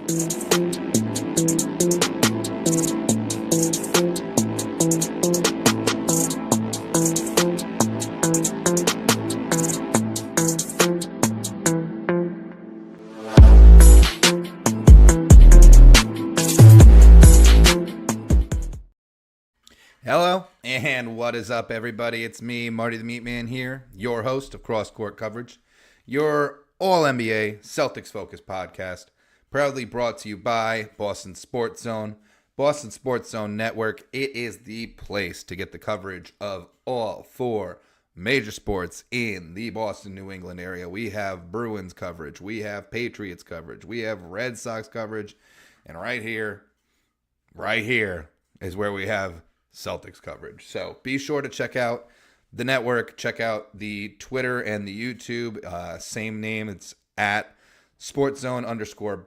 Hello, and what is up, everybody? It's me, Marty the Meatman here, your host of Cross Court Coverage, your All-NBA Celtics-focused podcast, proudly brought to you by Boston Sports Zone. Boston Sports Zone Network, it is the place to get the coverage of all four major sports in the Boston, New England area. We have Bruins coverage, we have Patriots coverage, we have Red Sox coverage, and right here is where we have Celtics coverage. So be sure to check out the network, check out the Twitter and the YouTube, same name. It's at sportszone_boss,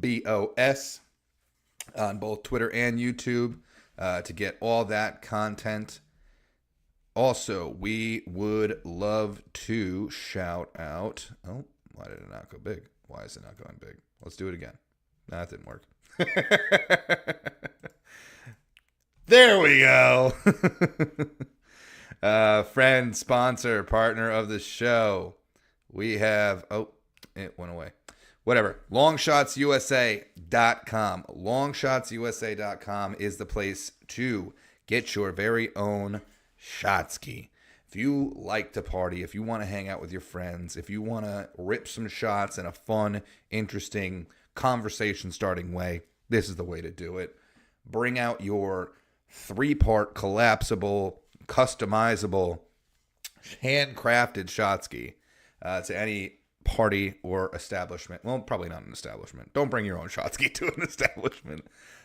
B-O-S, on both Twitter and YouTube to get all that content. Also, we would love to shout out, oh, why did it not go big? Why is it not going big? Let's do it again. Nah, that didn't work. There we go. Friend, sponsor, partner of the show. We have, oh, it went away. Whatever. LongShotsUSA.com. LongShotsUSA.com is the place to get your very own shot ski. If you like to party, if you want to hang out with your friends, if you want to rip some shots in a fun, interesting, conversation-starting way, this is the way to do it. Bring out your 3-part collapsible, customizable, handcrafted shot ski to any party or establishment. Well, probably not an establishment. Don't bring your own shot ski to an establishment.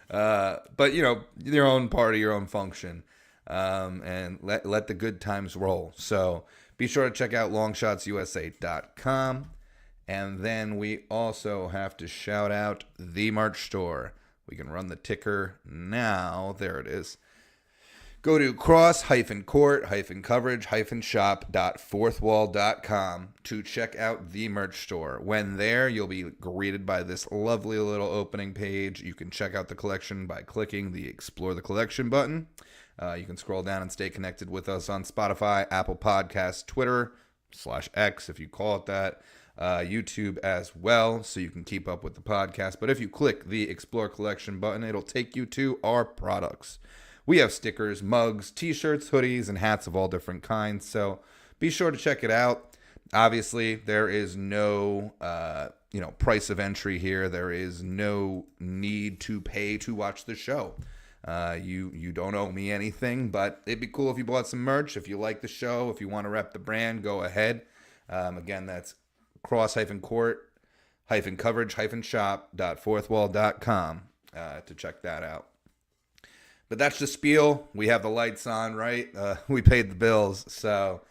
But, you know, your own party, your own function, and let the good times roll. So be sure to check out longshotsusa.com. And then we also have to shout out the merch store. We can run the ticker now. There it is. Go to cross-court-coverage-shop.fourthwall.com to check out the merch store. When there, you'll be greeted by this lovely little opening page. You can check out the collection by clicking the Explore the Collection button. You can scroll down and stay connected with us on Spotify, Apple Podcasts, Twitter, /X if you call it that. YouTube as well, so you can keep up with the podcast. But if you click the Explore Collection button, it'll take you to our products. We have stickers, mugs, t-shirts, hoodies, and hats of all different kinds, so be sure to check it out. Obviously, there is no price of entry here. There is no need to pay to watch the show. You don't owe me anything, but it'd be cool if you bought some merch. If you like the show, if you want to rep the brand, go ahead. Again, that's cross-court-coverage-shop.fourthwall.com to check that out. But that's the spiel. We have the lights on, right? We paid the bills. So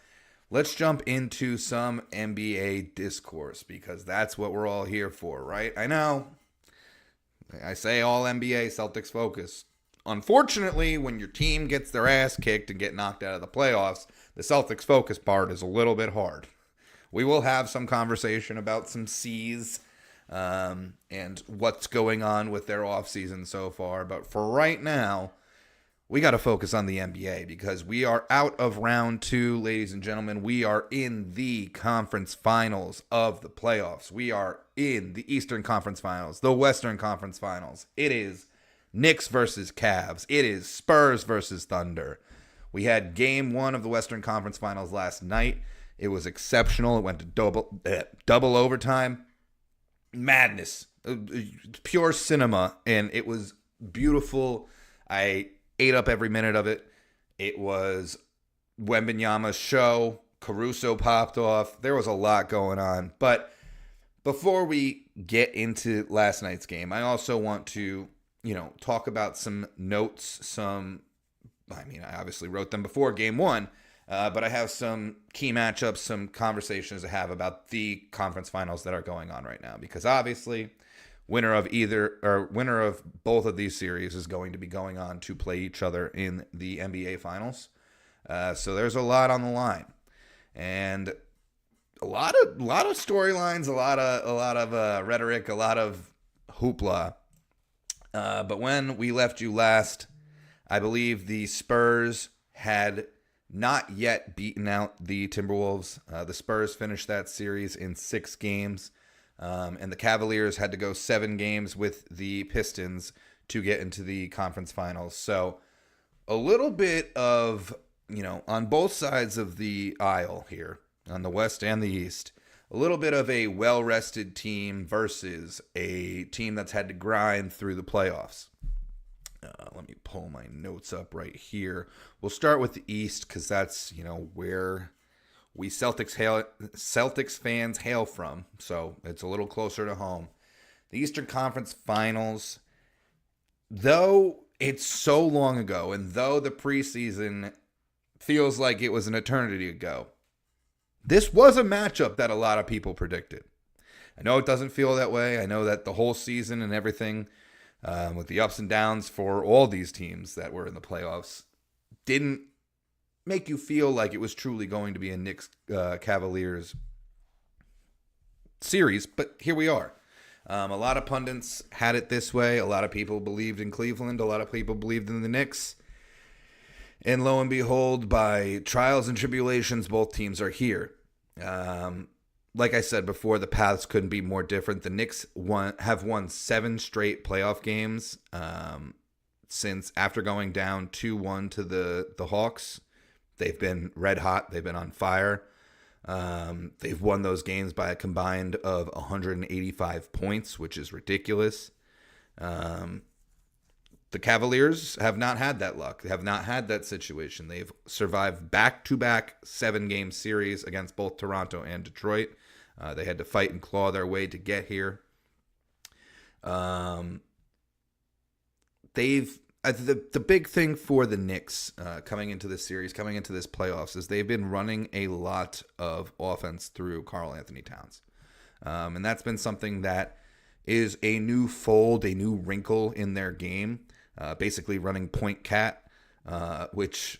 let's jump into some NBA discourse because that's what we're all here for, right? I know. I say all NBA, Celtics focus. Unfortunately, when your team gets their ass kicked and get knocked out of the playoffs, the Celtics focus part is a little bit hard. We will have some conversation about some C's and what's going on with their offseason so far. But for right now, we got to focus on the NBA because we are out of round 2, ladies and gentlemen. We are in the conference finals of the playoffs. We are in the Eastern Conference Finals, the Western Conference Finals. It is Knicks versus Cavs. It is Spurs versus Thunder. We had game 1 of the Western Conference Finals last night. It was exceptional. It went to double overtime. Madness. Pure cinema. And it was beautiful. I ate up every minute of it. It was Wembanyama's show. Caruso popped off. There was a lot going on. But before we get into last night's game, I also want to, talk about some notes. I obviously wrote them before game 1. But I have some key matchups, some conversations to have about the conference finals that are going on right now. Because obviously, winner of both of these series is going to be going on to play each other in the NBA finals. So there's a lot on the line, and a lot of storylines, a lot of rhetoric, a lot of hoopla. But when we left you last, I believe the Spurs had not yet beaten out the Timberwolves. The Spurs finished that series in 6 games, and the Cavaliers had to go 7 games with the Pistons to get into the conference finals. So a little bit of, on both sides of the aisle here, on the West and the East, a little bit of a well-rested team versus a team that's had to grind through the playoffs. Let me pull my notes up right here. We'll start with the East because that's, where we Celtics fans hail from. So it's a little closer to home. The Eastern Conference Finals, though it's so long ago and though the preseason feels like it was an eternity ago, this was a matchup that a lot of people predicted. I know it doesn't feel that way. I know that the whole season and everything, with the ups and downs for all these teams that were in the playoffs, didn't make you feel like it was truly going to be a Knicks Cavaliers series, but here we are. A lot of pundits had it this way. A lot of people believed in Cleveland. A lot of people believed in the Knicks. And lo and behold, by trials and tribulations, both teams are here. Like I said before, the paths couldn't be more different. The Knicks have won 7 straight playoff games since after going down 2-1 to the Hawks. They've been red hot. They've been on fire. They've won those games by a combined of 185 points, which is ridiculous. The Cavaliers have not had that luck, have not had that situation. They've survived back-to-back 7-game series against both Toronto and Detroit. They had to fight and claw their way to get here. The big thing for the Knicks coming into this series, coming into this playoffs, is they've been running a lot of offense through Karl Anthony Towns. And that's been something that is a new fold, a new wrinkle in their game. Basically running point cat, which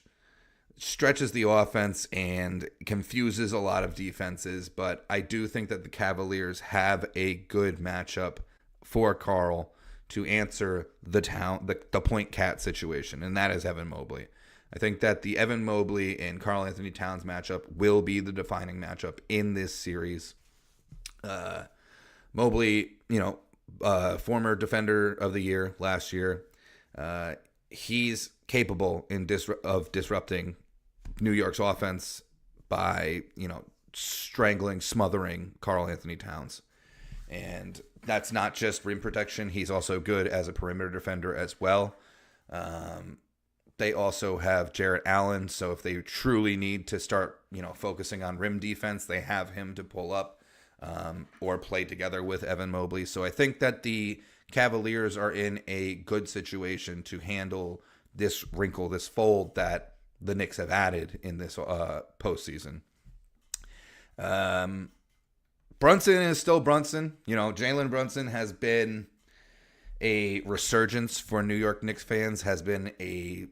stretches the offense and confuses a lot of defenses. But I do think that the Cavaliers have a good matchup for Karl to answer the point cat situation, and that is Evan Mobley. I think that the Evan Mobley and Karl Anthony Towns matchup will be the defining matchup in this series. Mobley, former defender of the year last year. He's capable of disrupting New York's offense by, strangling, smothering Karl Anthony Towns. And that's not just rim protection. He's also good as a perimeter defender as well. They also have Jarrett Allen. So if they truly need to start, focusing on rim defense, they have him to pull up or play together with Evan Mobley. So I think that the Cavaliers are in a good situation to handle this wrinkle, this fold that the Knicks have added in this postseason. Brunson is still Brunson. Jaylen Brunson has been a resurgence for New York Knicks fans, has been a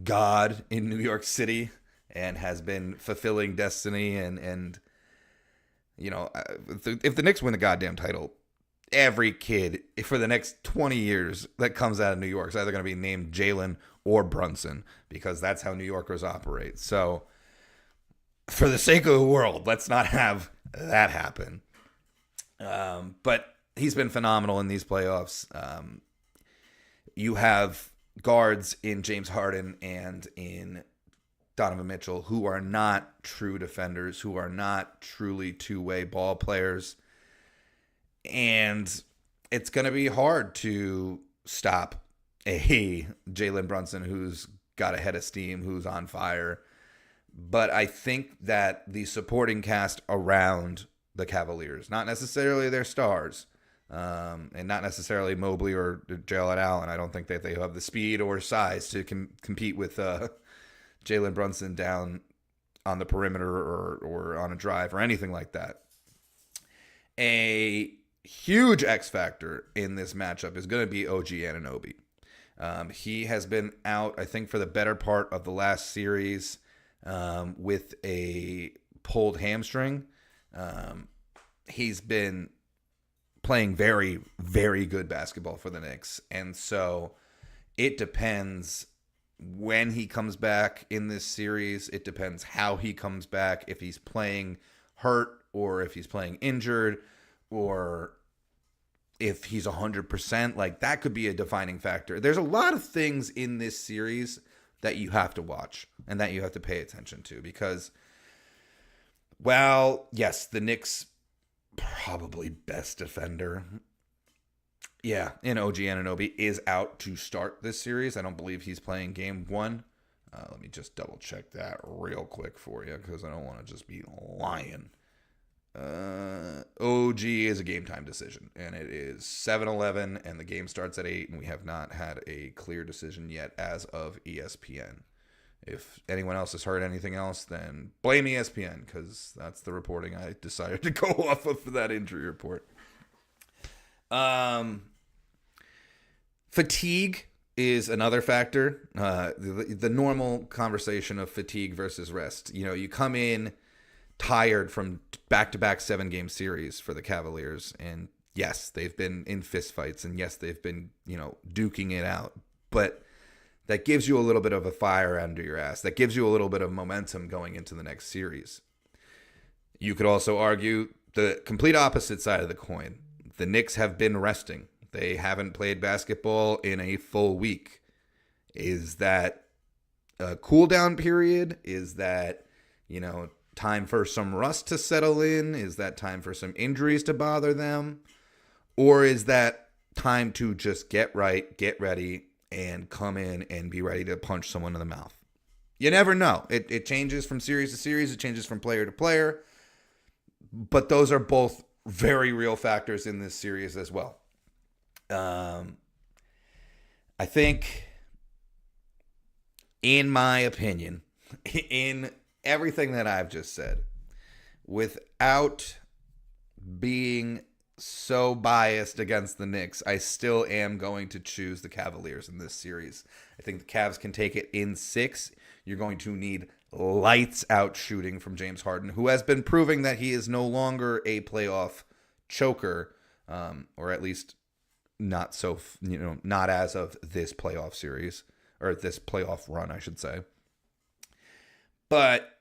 god in New York City, and has been fulfilling destiny. And if the Knicks win the goddamn title, every kid for the next 20 years that comes out of New York is either going to be named Jaylen or Brunson, because that's how New Yorkers operate. So for the sake of the world, let's not have that happen. But he's been phenomenal in these playoffs. You have guards in James Harden and in Donovan Mitchell who are not true defenders, who are not truly two-way ball players. And it's going to be hard to stop a Jalen Brunson who's got a head of steam, who's on fire. But I think that the supporting cast around the Cavaliers, not necessarily their stars, and not necessarily Mobley or Jarrett Allen. I don't think that they have the speed or size to compete with Jalen Brunson down on the perimeter or on a drive or anything like that. A huge X factor in this matchup is going to be OG Anunoby. He has been out, I think, for the better part of the last series with a pulled hamstring. He's been playing very, very good basketball for the Knicks. And so it depends when he comes back in this series. It depends how he comes back, if he's playing hurt or if he's playing injured or if he's 100%. Like, that could be a defining factor. There's a lot of things in this series that you have to watch and that you have to pay attention to because, well, yes, the Knicks probably best defender, in OG Anunoby is out to start this series. I don't believe he's playing game one. Let me just double check that real quick for you because I don't want to just be lying. OG is a game time decision, and it is 7-11, and the game starts at 8, and we have not had a clear decision yet as of ESPN. If anyone else has heard anything else, then blame ESPN, because that's the reporting I decided to go off of for that injury report. Fatigue is another factor. The normal conversation of fatigue versus rest. You know, you come in tired from back-to-back 7-game series for the Cavaliers, and yes, they've been in fistfights, and yes, they've been, duking it out, but that gives you a little bit of a fire under your ass. That gives you a little bit of momentum going into the next series. You could also argue the complete opposite side of the coin. The Knicks have been resting. They haven't played basketball in a full week. Is that a cool down period? Is that, time for some rust to settle in? Is that time for some injuries to bother them? Or is that time to just get right, get ready, and come in and be ready to punch someone in the mouth? You never know. It changes from series to series. It changes from player to player. But those are both very real factors in this series as well. I think, in my opinion, in everything that I've just said, without being so biased against the Knicks, I still am going to choose the Cavaliers in this series. I think the Cavs can take it in 6. You're going to need lights out shooting from James Harden, who has been proving that he is no longer a playoff choker, or at least not so, not as of this playoff series, or this playoff run, I should say. But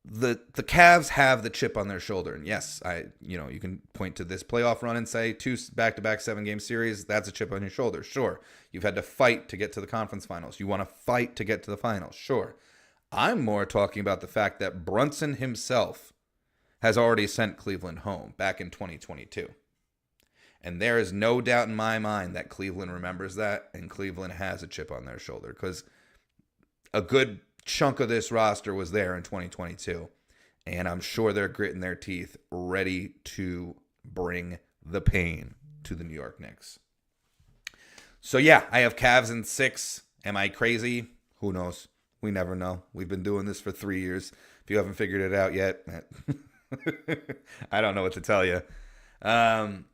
the Cavs have the chip on their shoulder. And yes, you can point to this playoff run and say 2 back-to-back 7-game series, that's a chip on your shoulder. Sure. You've had to fight to get to the conference finals. You want to fight to get to the finals. Sure. I'm more talking about the fact that Brunson himself has already sent Cleveland home back in 2022. And there is no doubt in my mind that Cleveland remembers that, and Cleveland has a chip on their shoulder, because a good chunk of this roster was there in 2022, and I'm sure they're gritting their teeth, ready to bring the pain to the New York Knicks. So yeah, I have Cavs in 6. Am I crazy? Who knows? We never know. We've been doing this for 3 years. If you haven't figured it out yet, I don't know what to tell you. And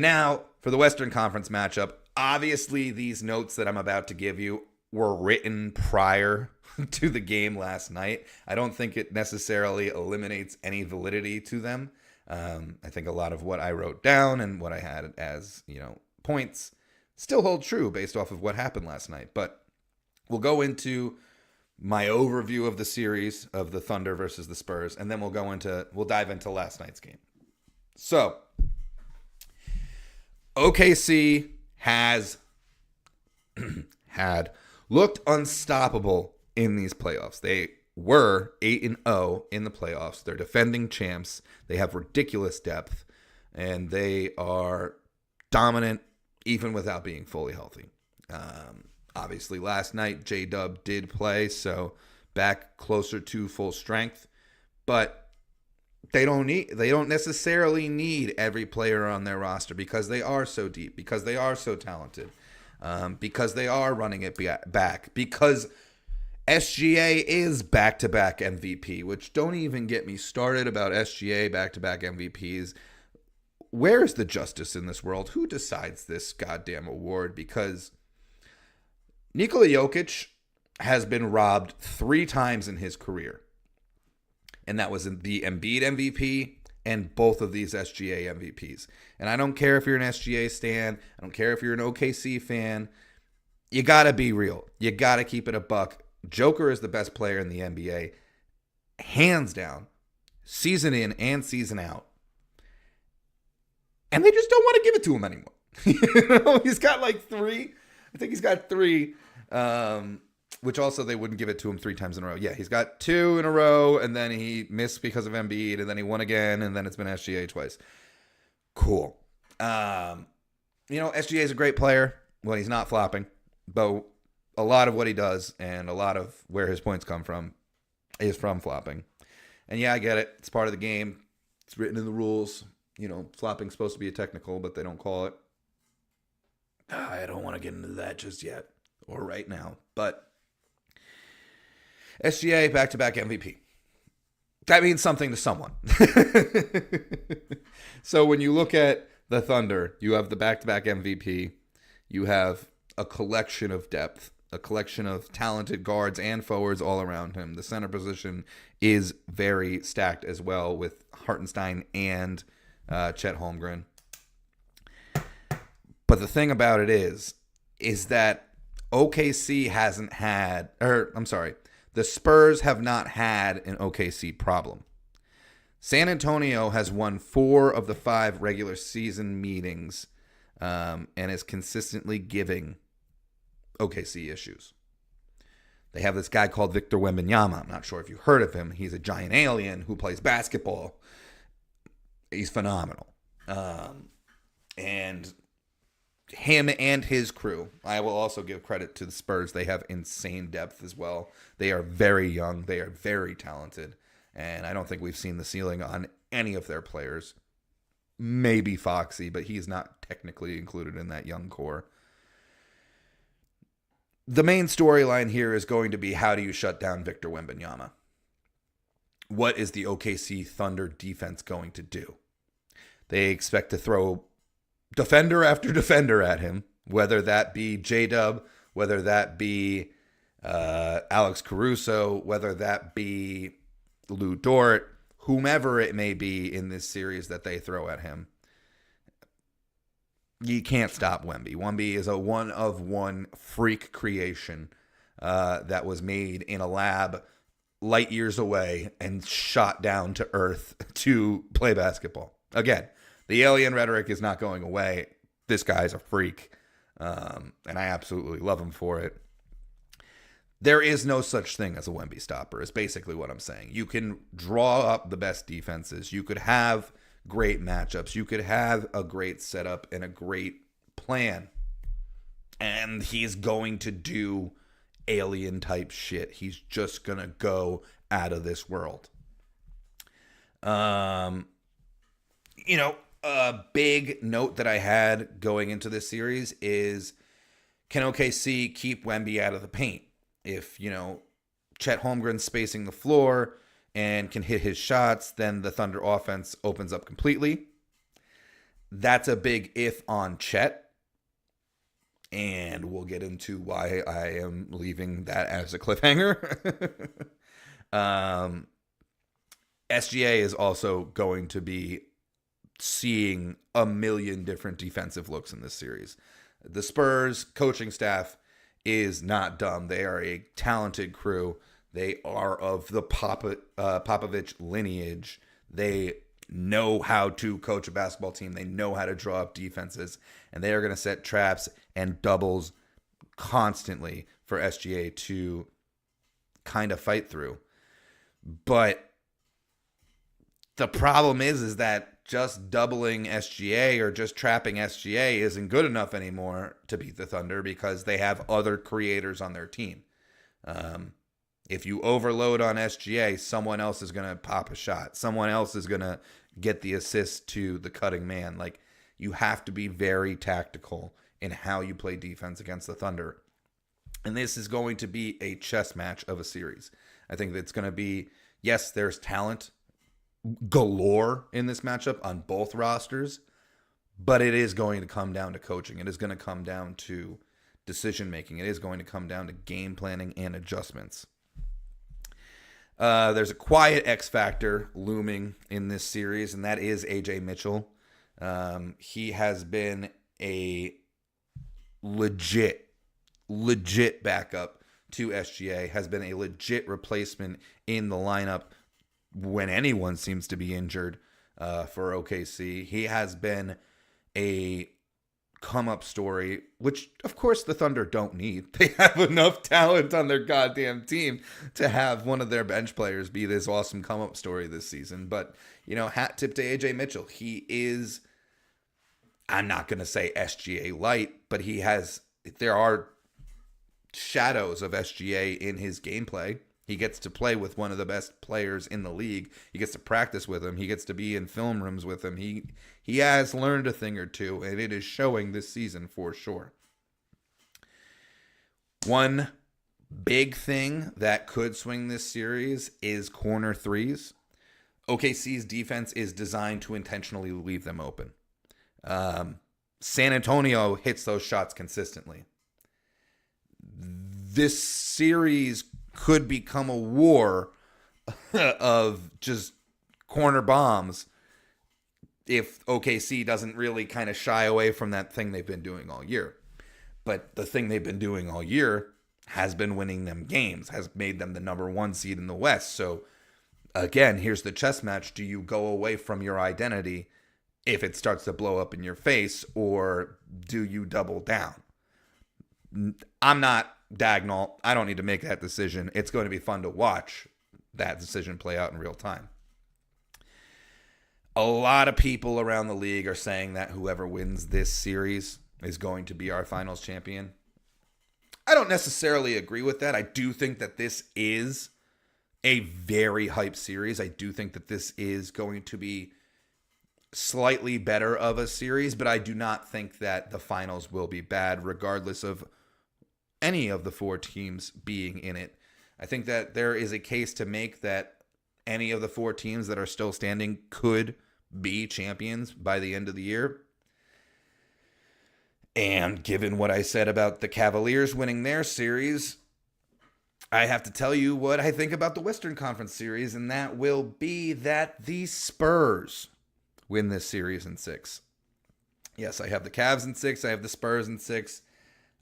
now for the Western Conference matchup. Obviously, these notes that I'm about to give you were written prior to the game last night. I don't think it necessarily eliminates any validity to them. I think a lot of what I wrote down and what I had as, points still hold true based off of what happened last night. But we'll go into my overview of the series of the Thunder versus the Spurs, and then we'll dive into last night's game. So, OKC has had looked unstoppable in these playoffs. They were 8-0 in the playoffs. They're defending champs. They have ridiculous depth, and they are dominant even without being fully healthy. Obviously, last night, J-Dub did play, so back closer to full strength. But they don't necessarily need every player on their roster, because they are so deep, because they are so talented, because they are running it back, because SGA is back-to-back MVP, which don't even get me started about SGA back-to-back MVPs. Where is the justice in this world? Who decides this goddamn award? Because Nikola Jokic has been robbed 3 times in his career. And that was the Embiid MVP, and both of these SGA MVPs. And I don't care if you're an SGA stan. I don't care if you're an OKC fan. You got to be real. You got to keep it a buck. Joker is the best player in the NBA, hands down, season in and season out. And they just don't want to give it to him anymore. He's got like 3. I think he's got 3, which also they wouldn't give it to him 3 times in a row. Yeah, he's got 2 in a row, and then he missed because of Embiid, and then he won again, and then it's been SGA twice. Cool. SGA is a great player when he's not flopping, but a lot of what he does and a lot of where his points come from is from flopping. And yeah, I get it. It's part of the game. It's written in the rules. Flopping's supposed to be a technical, but they don't call it. I don't want to get into that just yet or right now. But SGA, back-to-back MVP. That means something to someone. So when you look at the Thunder, you have the back-to-back MVP. You have a collection of depth, a collection of talented guards and forwards all around him. The center position is very stacked as well with Hartenstein and Chet Holmgren. But the thing about it is that OKC hasn't had, the Spurs have not had an OKC problem. San Antonio has won 4 of the 5 regular season meetings and is consistently giving OKC issues. They have this guy called Victor Wembanyama. I'm not sure if you've heard of him. He's a giant alien who plays basketball. He's phenomenal. And him and his crew, I will also give credit to the Spurs. They have insane depth as well. They are very young. They are very talented. And I don't think we've seen the ceiling on any of their players. Maybe Foxy, but he's not technically included in that young core. The main storyline here is going to be, how do you shut down Victor Wembanyama? What is the OKC Thunder defense going to do? They expect to throw defender after defender at him, whether that be J-Dub, whether that be Alex Caruso, whether that be Lou Dort, whomever it may be in this series that they throw at him. You can't stop Wemby. Wemby is a one-of-one freak creation that was made in a lab light years away and shot down to earth to play basketball. Again, the alien rhetoric is not going away. This guy's a freak, and I absolutely love him for it. There is no such thing as a Wemby stopper, is basically what I'm saying. You can draw up the best defenses. You could have great matchups. You could have a great setup and a great plan. And he's going to do alien type shit. He's just going to go out of this world. A big note that I had going into this series is, can OKC keep Wemby out of the paint? If, Chet Holmgren's spacing the floor and can hit his shots, then the Thunder offense opens up completely. That's a big if on Chet. And we'll get into why I am leaving that as a cliffhanger. SGA is also going to be seeing a million different defensive looks in this series. The Spurs coaching staff is not dumb. They are a talented crew. They are of the Popovich lineage. They know how to coach a basketball team. They know how to draw up defenses. And they are going to set traps and doubles constantly for SGA to kind of fight through. But the problem is that just doubling SGA or just trapping SGA isn't good enough anymore to beat the Thunder, because they have other creators on their team. If you overload on SGA, someone else is going to pop a shot. Someone else is going to get the assist to the cutting man. Like, you have to be very tactical in how you play defense against the Thunder. And this is going to be a chess match of a series. I think it's going to be, yes, there's talent galore in this matchup on both rosters, but it is going to come down to coaching. It is going to come down to decision making. It is going to come down to game planning and adjustments. There's a quiet X factor looming in this series, and that is AJ Mitchell. He has been a legit backup to SGA, has been a legit replacement in the lineup when anyone seems to be injured for OKC. He has been a come-up story, which, of course, the Thunder don't need. They have enough talent on their goddamn team to have one of their bench players be this awesome come-up story this season. But, hat tip to AJ Mitchell. He is, I'm not going to say SGA light, but there are shadows of SGA in his gameplay. He gets to play with one of the best players in the league. He gets to practice with him. He gets to be in film rooms with him. He has learned a thing or two, and it is showing this season for sure. One big thing that could swing this series is corner threes. OKC's defense is designed to intentionally leave them open. San Antonio hits those shots consistently. This series could become a war of just corner bombs if OKC doesn't really kind of shy away from that thing they've been doing all year. But the thing they've been doing all year has been winning them games, has made them the number 1 seed in the West. So again, here's the chess match. Do you go away from your identity if it starts to blow up in your face, or do you double down? I'm not Dagnall. I don't need to make that decision. It's going to be fun to watch that decision play out in real time. A lot of people around the league are saying that whoever wins this series is going to be our finals champion. I don't necessarily agree with that. I do think that this is a very hype series. I do think that this is going to be slightly better of a series, but I do not think that the finals will be bad regardless of any of the 4 teams being in it. I think that there is a case to make that any of the 4 teams that are still standing could be champions by the end of the year. And given what I said about the Cavaliers winning their series, I have to tell you what I think about the Western Conference series, and that will be that the Spurs win this series in 6. Yes, I have the Cavs in 6. I have the Spurs in 6.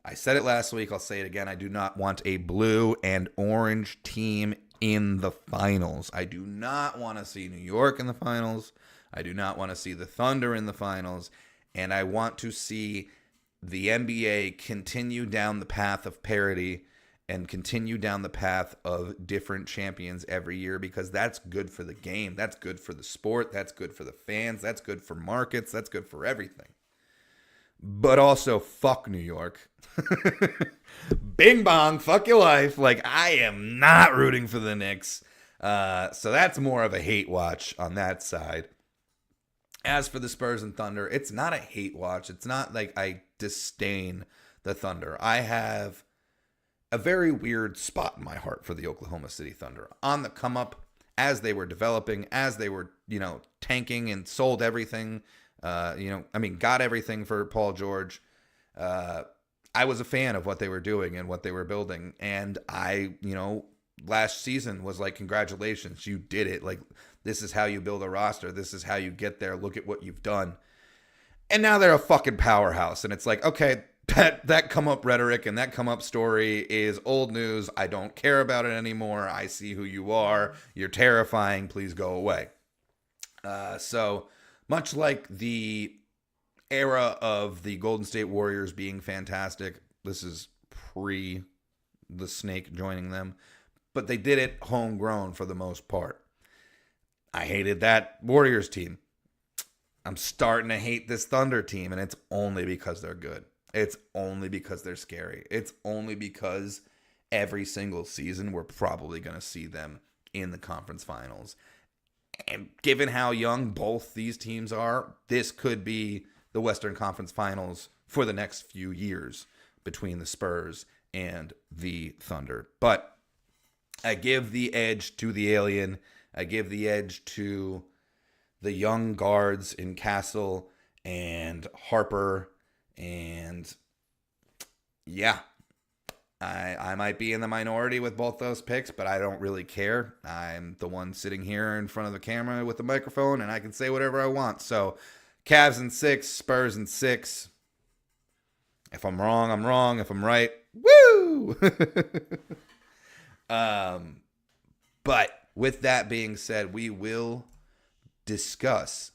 I said it last week. I'll say it again. I do not want a blue and orange team in the finals. I do not want to see New York in the finals. I do not want to see the Thunder in the finals. And I want to see the NBA continue down the path of parity and continue down the path of different champions every year, because that's good for the game. That's good for the sport. That's good for the fans. That's good for markets. That's good for everything. But also, fuck New York. Bing bong, fuck your life. Like, I am not rooting for the Knicks. So that's more of a hate watch on that side. As for the Spurs and Thunder, it's not a hate watch. It's not like I disdain the Thunder. I have a very weird spot in my heart for the Oklahoma City Thunder. On the come up, as they were developing, as they were, tanking and sold everything, got everything for Paul George. I was a fan of what they were doing and what they were building. And I, last season was like, congratulations, you did it. Like, this is how you build a roster. This is how you get there. Look at what you've done. And now they're a fucking powerhouse. And it's like, okay, that come up rhetoric and that come up story is old news. I don't care about it anymore. I see who you are. You're terrifying. Please go away. So much like the era of the Golden State Warriors being fantastic, this is pre the snake joining them, but they did it homegrown for the most part. I hated that Warriors team. I'm starting to hate this Thunder team, and it's only because they're good. It's only because they're scary. It's only because every single season we're probably going to see them in the conference finals. And given how young both these teams are, this could be the Western Conference Finals for the next few years between the Spurs and the Thunder. But I give the edge to the alien. I give the edge to the young guards in Castle and Harper. And yeah, I might be in the minority with both those picks, but I don't really care. I'm the one sitting here in front of the camera with the microphone, and I can say whatever I want. So, Cavs in 6, Spurs in 6. If I'm wrong, I'm wrong. If I'm right, woo! But with that being said, we will discuss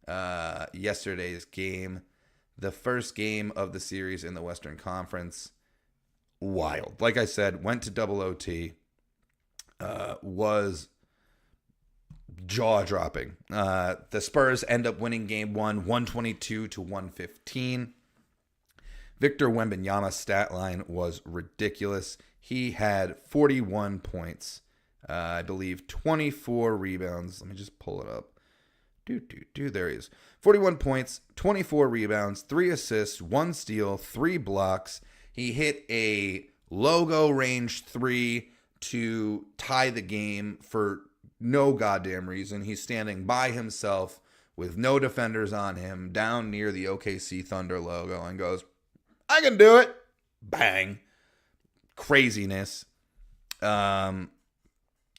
yesterday's game, the first game of the series in the Western Conference. Wild. Like I said, went to double OT. Was jaw-dropping. The Spurs end up winning game 1, 122-115. Victor Wembanyama's stat line was ridiculous. He had 41 points. I believe 24 rebounds. Let me just pull it up. There he is. 41 points, 24 rebounds, 3 assists, 1 steal, 3 blocks. He hit a logo range 3 to tie the game for no goddamn reason. He's standing by himself with no defenders on him down near the OKC Thunder logo and goes, I can do it. Bang. Craziness.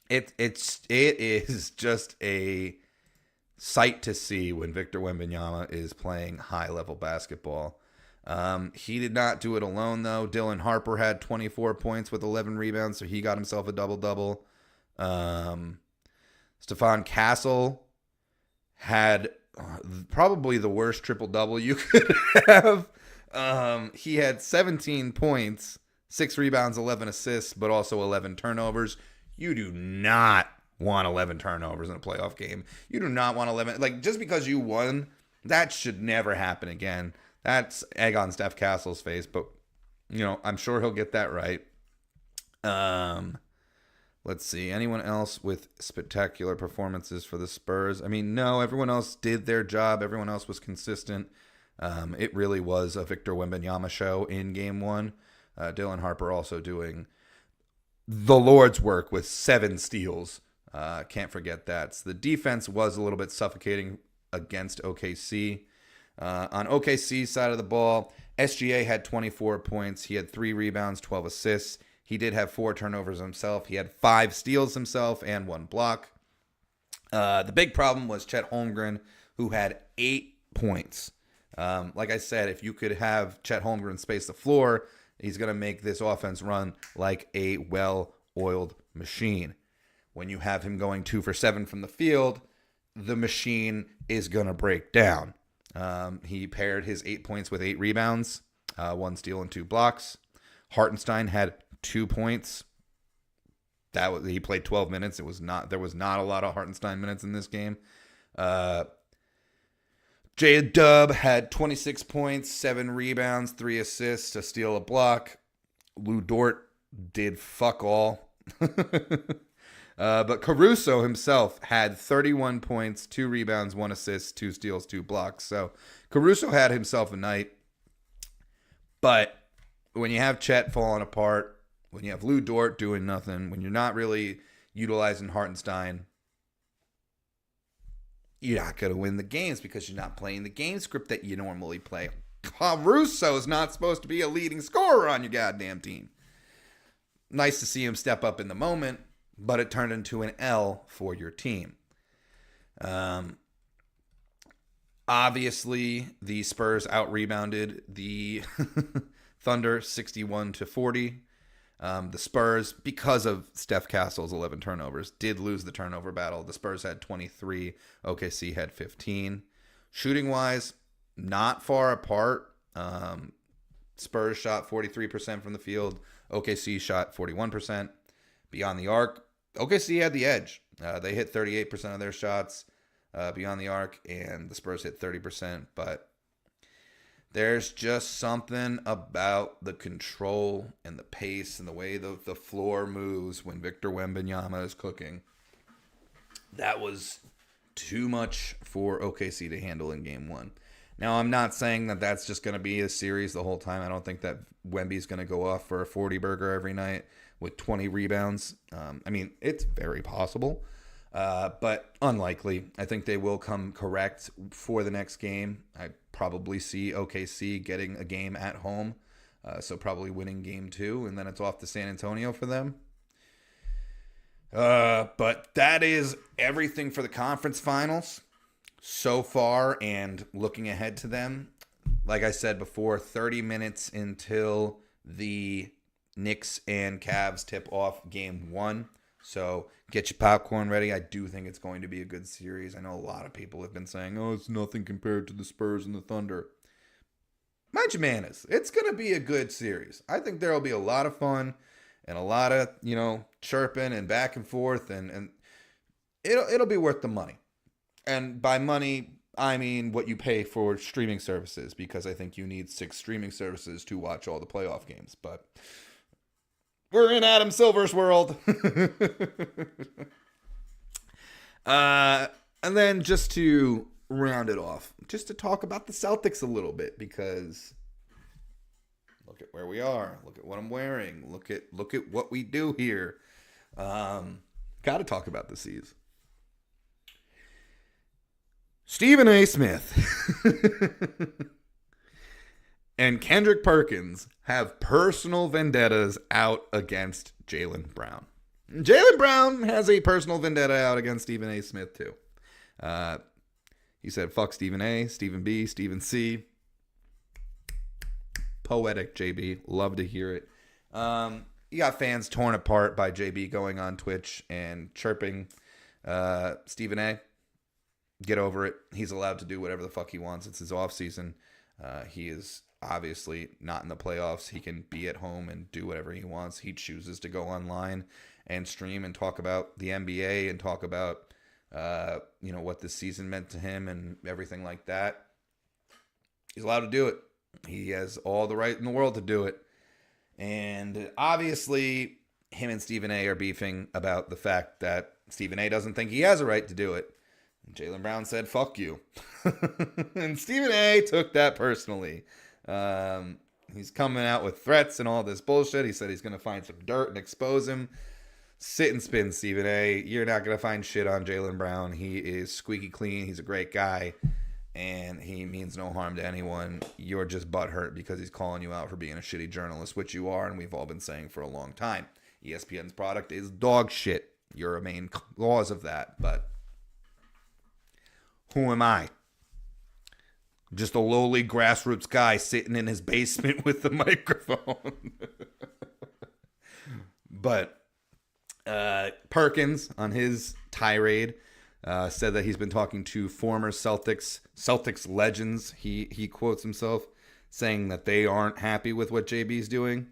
It is just a sight to see when Victor Wembanyama is playing high-level basketball. He did not do it alone, though. Dylan Harper had 24 points with 11 rebounds, so he got himself a double-double. Stephon Castle had probably the worst triple-double you could have. He had 17 points, 6 rebounds, 11 assists, but also 11 turnovers. You do not want 11 turnovers in a playoff game. You do not want 11. Like, just because you won, that should never happen again. That's egg on Steph Castle's face, but, I'm sure he'll get that right. Let's see. Anyone else with spectacular performances for the Spurs? I mean, no, everyone else did their job. Everyone else was consistent. It really was a Victor Wembanyama show in game 1. Dylan Harper also doing the Lord's work with 7 steals. Can't forget that. So the defense was a little bit suffocating against OKC. On OKC's side of the ball, SGA had 24 points. He had 3 rebounds, 12 assists. He did have 4 turnovers himself. He had 5 steals himself and 1 block. The big problem was Chet Holmgren, who had 8 points. Like I said, if you could have Chet Holmgren space the floor, he's going to make this offense run like a well-oiled machine. When you have him going 2 for 7 from the field, the machine is going to break down. He paired his 8 points with 8 rebounds, 1 steal and 2 blocks. Hartenstein had 2 points. He played 12 minutes. There was not a lot of Hartenstein minutes in this game. J-Dub had 26 points, 7 rebounds, 3 assists, a steal, a block. Lou Dort did fuck all. But Caruso himself had 31 points, 2 rebounds, 1 assist, 2 steals, 2 blocks. So Caruso had himself a night. But when you have Chet falling apart, when you have Lou Dort doing nothing, when you're not really utilizing Hartenstein, you're not going to win the games because you're not playing the game script that you normally play. Caruso is not supposed to be a leading scorer on your goddamn team. Nice to see him step up in the moment, but it turned into an L for your team. Obviously, the Spurs out-rebounded the Thunder 61-40. The Spurs, because of Steph Castle's 11 turnovers, did lose the turnover battle. The Spurs had 23. OKC had 15. Shooting-wise, not far apart. Spurs shot 43% from the field. OKC shot 41%. Beyond the arc, OKC had the edge. They hit 38% of their shots beyond the arc, and the Spurs hit 30%. But there's just something about the control and the pace and the way the floor moves when Victor Wembanyama is cooking. That was too much for OKC to handle in game 1. Now, I'm not saying that that's just going to be a series the whole time. I don't think that Wemby's going to go off for a 40-burger every night with 20 rebounds. I mean, it's very possible, but unlikely. I think they will come correct for the next game. I probably see OKC getting a game at home So probably winning game 2, and then it's off to San Antonio for them. But that is everything for the conference finals so far, and looking ahead to them. Like I said before, 30 minutes until the Knicks and Cavs tip off game 1. So get your popcorn ready. I do think it's going to be a good series. I know a lot of people have been saying, oh, it's nothing compared to the Spurs and the Thunder. Mind your manners. It's going to be a good series. I think there will be a lot of fun and a lot of, chirping and back and forth, and it'll be worth the money. And by money, I mean what you pay for streaming services, because I think you need 6 streaming services to watch all the playoff games. But we're in Adam Silver's world. And then just to round it off, just to talk about the Celtics a little bit, because look at where we are. Look at what I'm wearing. Look at what we do here. Got to talk about the C's. Stephen A. Smith and Kendrick Perkins have personal vendettas out against Jaylen Brown. Jaylen Brown has a personal vendetta out against Stephen A. Smith too. He said, fuck Stephen A., Stephen B., Stephen C. Poetic, JB. Love to hear it. You got fans torn apart by JB going on Twitch and chirping Stephen A. Get over it. He's allowed to do whatever the fuck he wants. It's his offseason. He is obviously not in the playoffs. He can be at home and do whatever he wants. He chooses to go online and stream and talk about the NBA and talk about what this season meant to him and everything like that. He's allowed to do it. He has all the right in the world to do it. And obviously, him and Stephen A. are beefing about the fact that Stephen A. doesn't think he has a right to do it. And Jaylen Brown said, fuck you. And Stephen A. took that personally. He's coming out with threats and all this bullshit. He said he's going to find some dirt and expose him. Sit and spin, Stephen A. You're not going to find shit on Jaylen Brown. He is squeaky clean. He's a great guy. And he means no harm to anyone. You're just butthurt because he's calling you out for being a shitty journalist, which you are, and we've all been saying for a long time. ESPN's product is dog shit. You're a main cause of that, but who am I? Just a lowly grassroots guy sitting in his basement with the microphone. But Perkins, on his tirade, said that he's been talking to former Celtics legends. He quotes himself saying that they aren't happy with what JB's doing.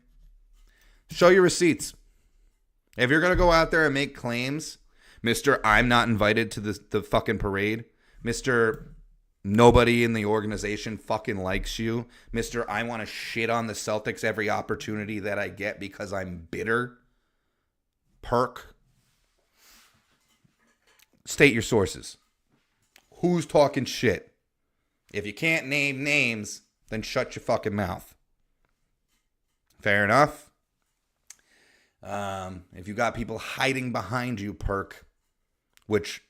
Show your receipts. If you're going to go out there and make claims, Mr. I'm not invited to the fucking parade, Mr. Nobody in the organization fucking likes you, Mr. I want to shit on the Celtics every opportunity that I get because I'm bitter, Perk, state your sources. Who's talking shit? If you can't name names, then shut your fucking mouth. Fair enough? If you got people hiding behind you, Perk, which,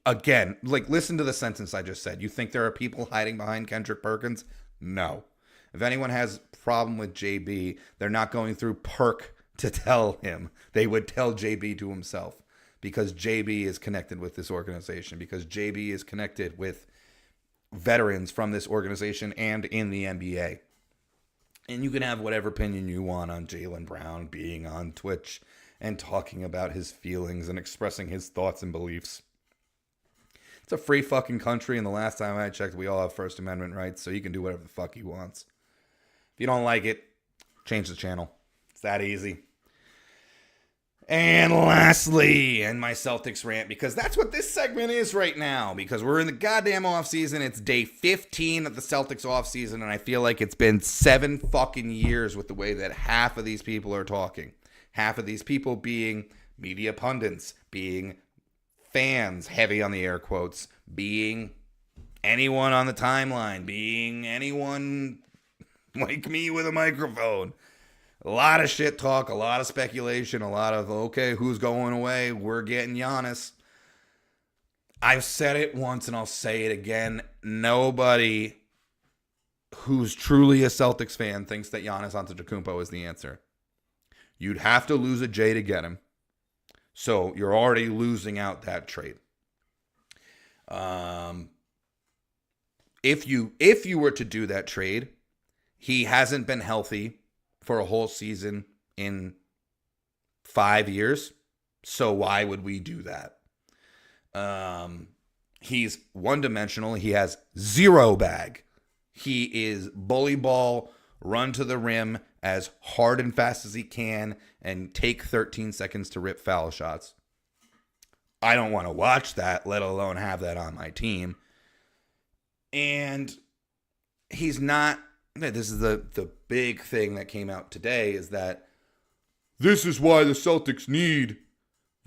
again, listen to the sentence I just said. You think there are people hiding behind Kendrick Perkins? No. If anyone has a problem with JB, they're not going through Perk to tell him. They would tell JB to himself. Because JB is connected with this organization. Because JB is connected with veterans from this organization and in the NBA. And you can have whatever opinion you want on Jaylen Brown being on Twitch and talking about his feelings and expressing his thoughts and beliefs. It's a free fucking country, and the last time I checked, we all have First Amendment rights, so he can do whatever the fuck he wants. If you don't like it, change the channel. It's that easy. And lastly, and my Celtics rant, because that's what this segment is right now, because we're in the goddamn offseason. It's day 15 of the Celtics offseason, and I feel like it's been 7 fucking years with the way that half of these people are talking. Half of these people being media pundits, being fans, heavy on the air quotes, being anyone on the timeline, being anyone like me with a microphone. A lot of shit talk, a lot of speculation, a lot of, okay, who's going away? We're getting Giannis. I've said it once and I'll say it again. Nobody who's truly a Celtics fan thinks that Giannis Antetokounmpo is the answer. You'd have to lose a J to get him. So you're already losing out that trade. If you were to do that trade, he hasn't been healthy for a whole season in 5 years. So why would we do that? He's one-dimensional. He has zero bag. He is bully ball, run to the rim as hard and fast as he can, and take 13 seconds to rip foul shots. I don't want to watch that, let alone have that on my team. And he's not, this is the big thing that came out today, is that this is why the Celtics need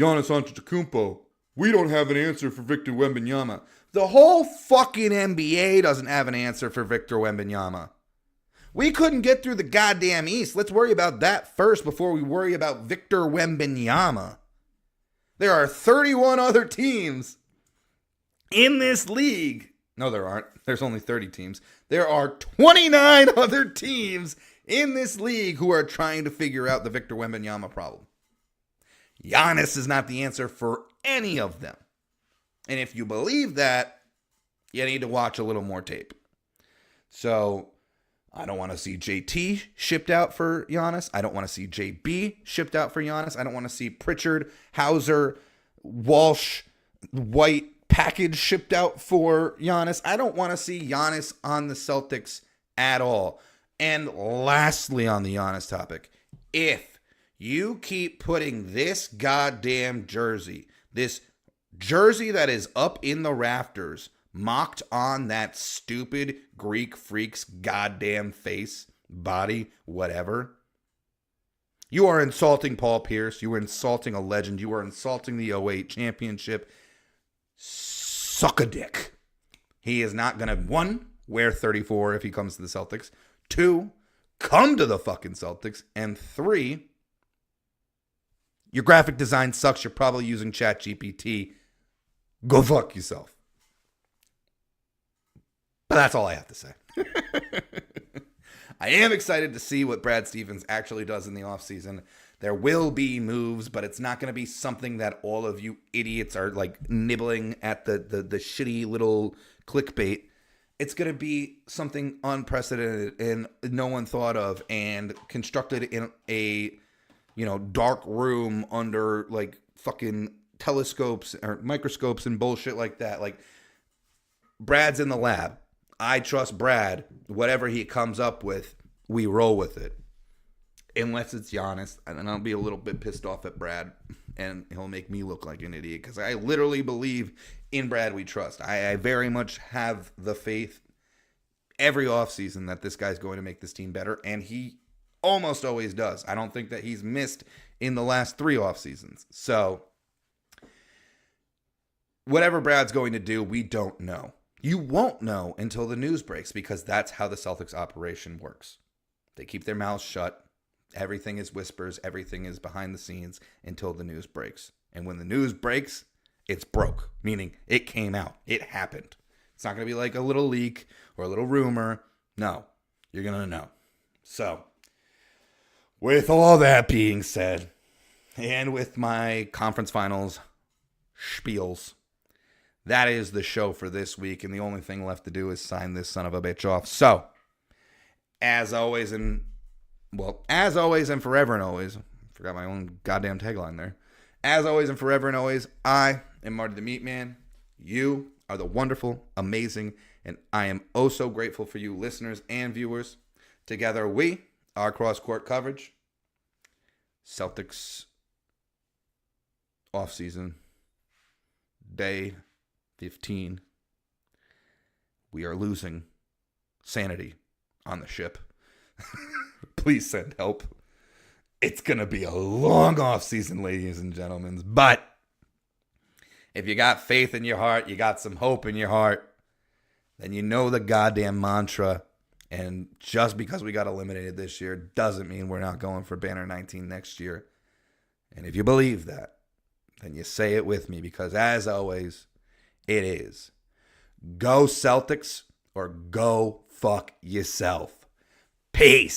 Giannis Antetokounmpo. We don't have an answer for Victor Wembanyama. The whole fucking NBA doesn't have an answer for Victor Wembanyama. We couldn't get through the goddamn East. Let's worry about that first before we worry about Victor Wembanyama. There are 31 other teams in this league. No, there aren't. There's only 30 teams. There are 29 other teams in this league who are trying to figure out the Victor Wembanyama problem. Giannis is not the answer for any of them. And if you believe that, you need to watch a little more tape. So I don't want to see JT shipped out for Giannis. I don't want to see JB shipped out for Giannis. I don't want to see Pritchard, Hauser, Walsh, White package shipped out for Giannis. I don't want to see Giannis on the Celtics at all. And lastly on the Giannis topic, if you keep putting this goddamn jersey, this jersey that is up in the rafters, mocked on that stupid Greek freak's goddamn face, body, whatever. You are insulting Paul Pierce. You are insulting a legend. You are insulting the '08 championship. Suck a dick. He is not going to, 1, wear 34 if he comes to the Celtics. 2, come to the fucking Celtics. And 3, your graphic design sucks. You're probably using ChatGPT. Go fuck yourself. But that's all I have to say. I am excited to see what Brad Stevens actually does in the offseason. There will be moves, but it's not going to be something that all of you idiots are like nibbling at the shitty little clickbait. It's going to be something unprecedented and no one thought of, and constructed in a, dark room under like fucking telescopes or microscopes and bullshit like that. Like, Brad's in the lab. I trust Brad. Whatever he comes up with, we roll with it. Unless it's Giannis, and I'll be a little bit pissed off at Brad, and he'll make me look like an idiot, because I literally believe in Brad we trust. I very much have the faith every offseason that this guy's going to make this team better, and he almost always does. I don't think that he's missed in the last 3 offseasons. So, whatever Brad's going to do, we don't know. You won't know until the news breaks, because that's how the Celtics operation works. They keep their mouths shut. Everything is whispers. Everything is behind the scenes until the news breaks. And when the news breaks, it's broke, meaning it came out. It happened. It's not going to be like a little leak or a little rumor. No, you're going to know. So, with all that being said, and with my conference finals spiels, that is the show for this week. And the only thing left to do is sign this son of a bitch off. So, as always and forever and always, I forgot my own goddamn tagline there. As always and forever and always, I am Marty the Meatman. You are the wonderful, amazing, and I am oh so grateful for you listeners and viewers. Together we are cross-court coverage. Celtics offseason, day 15. We are losing sanity on the ship. Please send help. It's going to be a long offseason, ladies and gentlemen. But if you got faith in your heart, you got some hope in your heart, then you know the goddamn mantra. And just because we got eliminated this year doesn't mean we're not going for Banner 19 next year. And if you believe that, then you say it with me, because as always, it is go Celtics or go fuck yourself. Peace.